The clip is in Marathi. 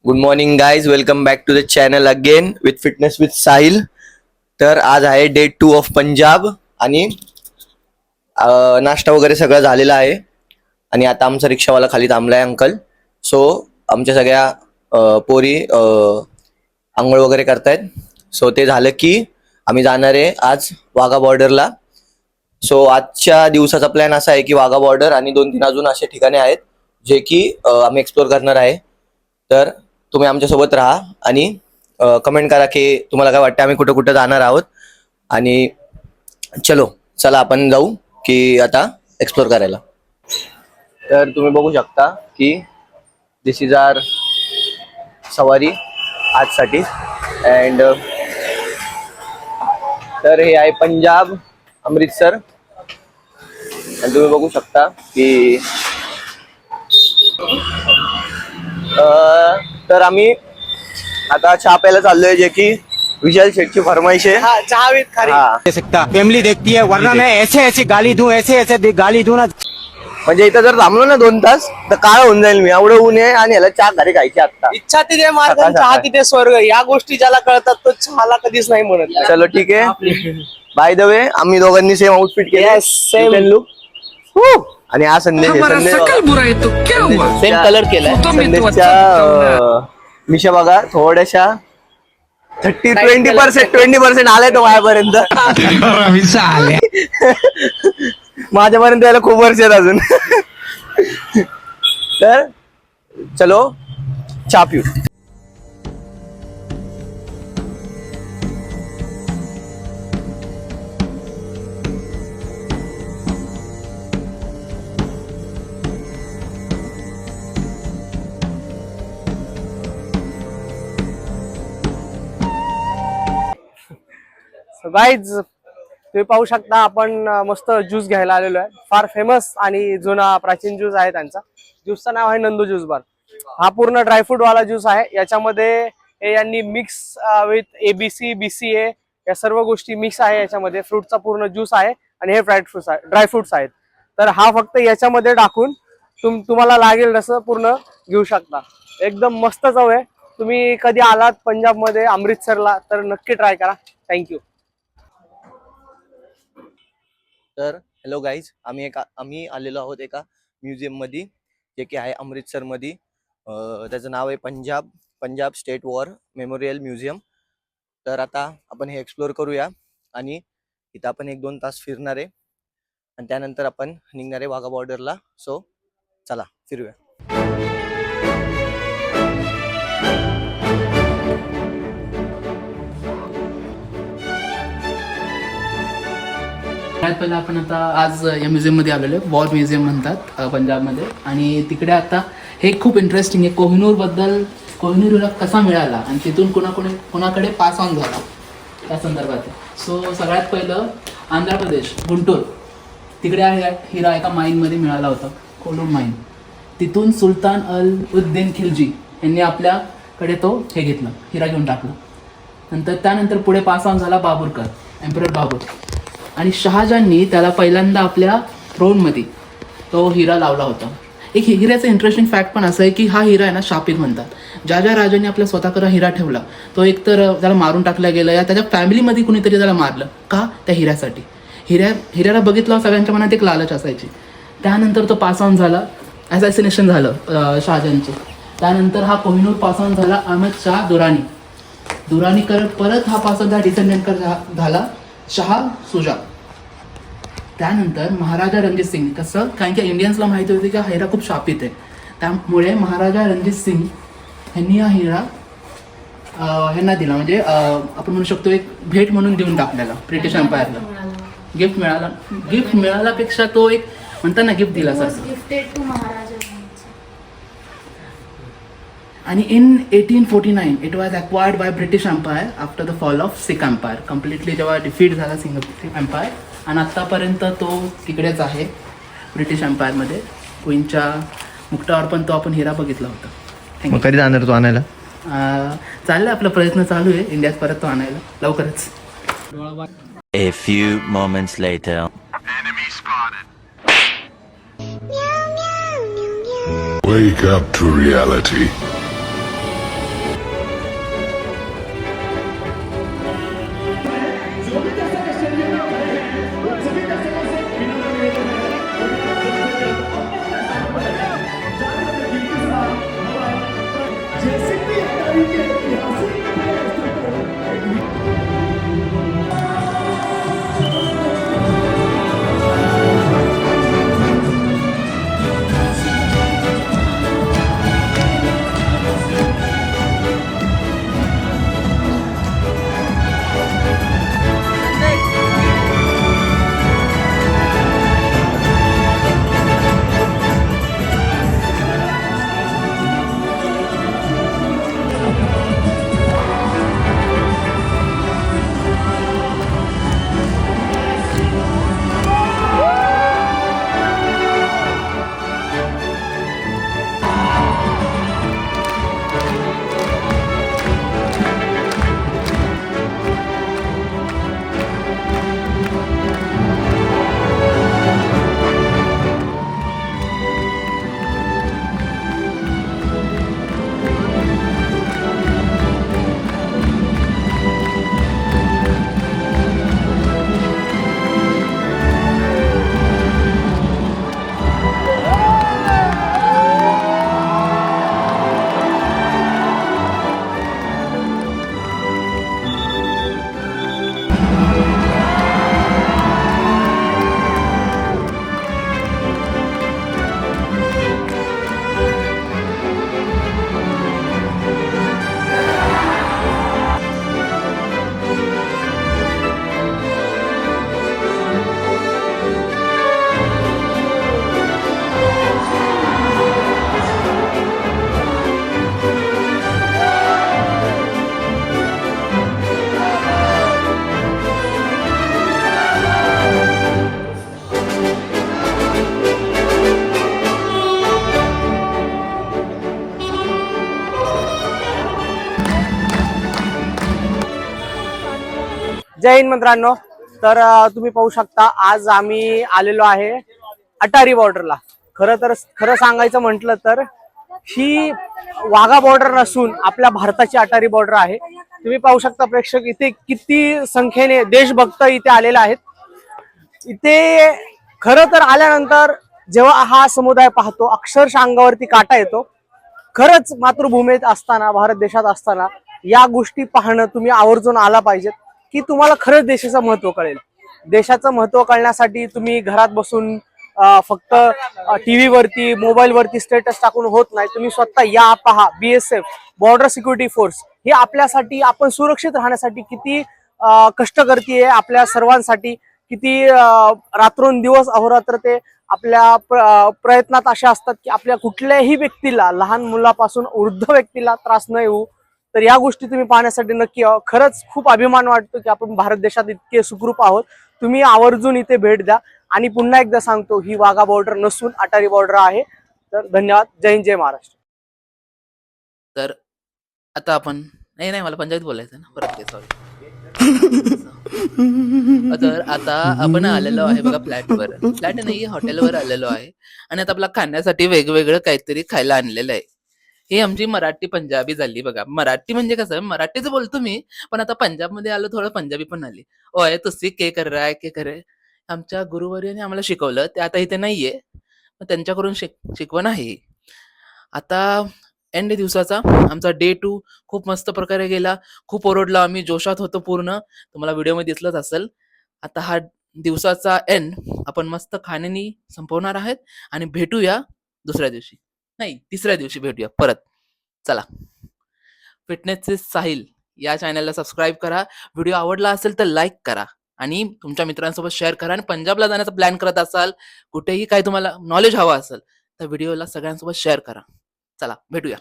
Good morning guys, welcome back to the channel again with fitness with Sahil. तर आज आहे डे 2 ऑफ पंजाब आणि नाश्ता वगैरे सगळं झालेला आहे आणि आता आमचा रिक्षावाला खाली थांबला आहे अंकल. सो आमच्या सगळ्या पोरी आंघोळ वगैरे करतायत. सो ते झालं की आम्ही जाणार आहे आज वाघा बॉर्डरला. सो आजच्या दिवसाचा प्लॅन असा आहे की वाघा बॉर्डर आणि 2-3 अजून असे ठिकाणे आहेत जे की आम्ही एक्सप्लोर करणार आहे. तर तुम्ही आमच्यासोबत राहा आणि कमेंट करा की तुम्हाला काय वाटतं आम्ही कुठं कुठं जाणार आहोत. आणि चला आपण जाऊ की आता एक्सप्लोर करायला. तर तुम्ही बघू शकता की दिस इज आर सवारी आजसाठी. अँड तर हे आहे पंजाब अमृतसर. आणि तुम्ही बघू शकता की तर आम्ही आता चहा प्यायला चाललोय जे की विशाल शेठची फरमाईश आहे. चहा विथ खारी हा, सकता फैमिली देखती है वरना मैं ऐसे ऐसे गाली दूं गाली दूं ना. म्हणजे इथं जर थांबलो ना 2 तास तर काळ होऊन जाईल. मी एवढं ऊन आहे आणि ह्याला चहा घरी खायची आता. इच्छा तिथे मार्ग सकाळ चहा सकाळ. तिथे स्वर्ग. या गोष्टी ज्याला कळतात तो चहाला कधीच नाही म्हणत. चलो ठीक आहे. बाय द वे आम्ही दोघांनी सेम आउटफिट केले. Yes, same. लुक. आणि हा संदेश सेम कलर केलाय. संदेशच्या मिशा बघा थोड्याशा 20% आलाय तो माझ्यापर्यंत. माझ्यापर्यंत यायला खूप वर्ष आहेत अजून. तर चलो चहा पिऊ. गाईज तुम्ही पाहू शकता आपण मस्त ज्यूस घ्यायला आलेलो आहे. फार फेमस आणि जुना प्राचीन ज्यूस आहे त्यांचा. ज्यूसचं नाव आहे नंदू ज्यूस बार. हा पूर्ण ड्रायफ्रूट वाला ज्यूस आहे. याच्यामध्ये हे यांनी मिक्स विथ ABC BCA या सर्व गोष्टी मिक्स आहे याच्यामध्ये. फ्रूटचा पूर्ण ज्यूस आहे आणि हे ड्रायफ्रुट्स आहेत. तर हा फक्त याच्यामध्ये टाकून तुम्हाला लागेल तसं पूर्ण घेऊ शकता. एकदम मस्त चव आहे. तुम्ही कधी आलात पंजाबमध्ये अमृतसरला तर नक्की ट्राय करा. थँक्यू. तर हॅलो गाईज, आम्ही आलेलो आहोत एका म्युझियम मध्ये जे की आहे अमृतसर मध्ये. त्याचं नाव आहे Punjab state war memorial museum. तर आता आपण हे एक्सप्लोर करूया आणि इथं आपण 1-2 तास फिरणार आहे आणि त्यानंतर आपण निघणार आहे वाघा बॉर्डरला. सो चला फिरूया. सगळ्यात पहिलं आपण आता आज या म्युझियममध्ये आलेलो आहे. वॉर म्युझियम म्हणतात पंजाबमध्ये. आणि तिकडे आता हे खूप इंटरेस्टिंग आहे. कोहिनूरला कसा मिळाला आणि तिथून कोणाकडे पास ऑन झाला त्या संदर्भात. सो सगळ्यात पहिलं आंध्र प्रदेश गुंटूर तिकडे हिरा एका माईनमध्ये मिळाला होता, कोलूम माईन. तिथून सुलतान अल उद्दीन खिलजी यांनी आपल्याकडे तो हे घेतला, हिरा घेऊन टाकला. त्यानंतर पुढे पास ऑन झाला बाबुरकर, एम्परर बाबर. आणि शहाजहाननी त्याला पहिल्यांदा आपल्या थ्रोनमध्ये तो हिरा लावला होता. एक हिऱ्याचं इंटरेस्टिंग फॅक्ट पण असं आहे की हा हिरा आहे ना शापित म्हणतात. ज्या राजांनी आपल्या स्वतःकडे हिरा ठेवला तो एकतर त्याला मारून टाकला गेला या त्याच्या फॅमिलीमध्ये कुणीतरी त्याला मारलं का, त्या हिऱ्यासाठी. हिऱ्याला बघितलं सगळ्यांच्या मनात एक लालच असायची. त्यानंतर तो पास ऑन झाला, ॲसॅसिनेशन झालं शहाजहानचं. त्यानंतर हा कोहिनूर पास ऑन झाला अहमद शाह दुरानी करत परत हा पास ऑन डिसेंडंट झाला शहा सुजा. त्यानंतर महाराजा रणजित सिंग, कसं कारण की इंडियन्सला माहिती होती की हा हिरा खूप शापित आहे, त्यामुळे महाराजा रणजित सिंग यांनी हा हिरा ह्यांना दिला. म्हणजे आपण म्हणू शकतो एक भेट म्हणून देऊन टाकलेला ब्रिटिश एम्पायरला. गिफ्ट मिळाल्यापेक्षा तो एक म्हणतात ना गिफ्ट दिला सर. आणि in 1849 it was acquired by British empire after the fall of Sikh empire. Completely जेव्हा डिफीट झाला सिख एम्पायर, आणि आत्तापर्यंत तो तिकडेच आहे ब्रिटिश एम्पायरमध्ये. क्वीनच्या मुक्टावर पण तो आपण हिरा बघितला होता. मग कधी जाणार तू आणायला? चाललं आपला प्रयत्न चालू आहे इंडियात परत तो आणायला लवकरच. A few moments later. Wake up to reality. जय हिंद मित्रांनो. तर तुम्ही पाहू शकता आज आम्ही आलेलो आहे अटारी बॉर्डरला. खरं सांगायचं म्हटलं तर ही वाघा बॉर्डर नसून आपल्या भारताची अटारी बॉर्डर आहे. तुम्ही पाहू शकता प्रेक्षक इथे किती संख्येने देशभक्त इथे आलेले आहेत. इथे खरं तर आल्यानंतर जेव्हा हा समुदाय पाहतो अक्षरशः अंगावरती काटा येतो. खरंच मातृभूमीत असताना, भारत देशात असताना या गोष्टी पाहणं तुम्ही आवर्जून आला पाहिजेत की तुम्हाला खरंच देशाचं महत्व कळेल. देशाचं महत्व कळण्यासाठी तुम्ही घरात बसून फक्त टीव्ही वरती, मोबाईल वरती स्टेटस टाकून होत नाही. तुम्ही स्वतः या, पहा. BSF बॉर्डर सिक्युरिटी फोर्स हे आपल्यासाठी, आपण सुरक्षित राहण्यासाठी किती कष्ट करते, आपल्या सर्वांसाठी किती रात्रंदिवस अहोरात्र ते आपल्या प्रयत्नात असे असतात की आपल्या कुठल्याही व्यक्तीला, लहान मुलापासून वृद्ध व्यक्तीला त्रास न येऊ. तर या गोष्टी तुम्ही पाहण्यासाठी नक्की यावं. खरंच खूप अभिमान वाटतो की आपण भारत देशात इतके सुखरूप आहोत. तुम्ही आवर्जून इथे भेट द्या. आणि पुन्हा एकदा सांगतो, ही वाघा बॉर्डर नसून अटारी बॉर्डर आहे. तर धन्यवाद. जय हिंद, जय महाराष्ट्र. तर आता आपण नाही मला पंजाबीत बोलायचं ना, परत सॉरी. तर आता आपण आलेलो आहे बघा फ्लॅट नाही, हॉटेलवर आलेलो आहे. आणि आता आपला खाण्यासाठी वेगवेगळं काहीतरी खायला आणलेलं आहे. ही आमची मराठी पंजाबी झाली बघा. मराठी म्हणजे कसं, मराठीच बोलतो मी, पण आता पंजाबमध्ये आलो, थोडं पंजाबी पण आली. ओय तुसी के कर रहा है, के करे. आमच्या गुरुवर्याने आम्हाला शिकवलं, ते आता इथे नाहीये, मग त्यांच्याकडून शिकवण आहे. आता एंड दिवसाचा आमचा डे 2 खूप मस्त प्रकारे गेला. खूप ओरडलो आम्ही, जोशात होतो पूर्ण, तुम्हाला व्हिडिओमध्ये दिसलंच असेल. आता हा दिवसाचा एंड आपण मस्त खाण्यानी संपवणार आहेत आणि भेटूया दुसऱ्या दिवशी, नाही तिसऱ्या दिवशी भेटूया परत. चला, फिटनेसचे साहिल या चॅनलला सबस्क्राईब करा. व्हिडिओ आवडला असेल तर लाईक करा आणि तुमच्या मित्रांसोबत शेअर करा. आणि पंजाबला जाण्याचा प्लॅन करत असाल, कुठेही काही तुम्हाला नॉलेज हवं असेल तर व्हिडिओला सगळ्यांसोबत शेअर करा. चला भेटूया.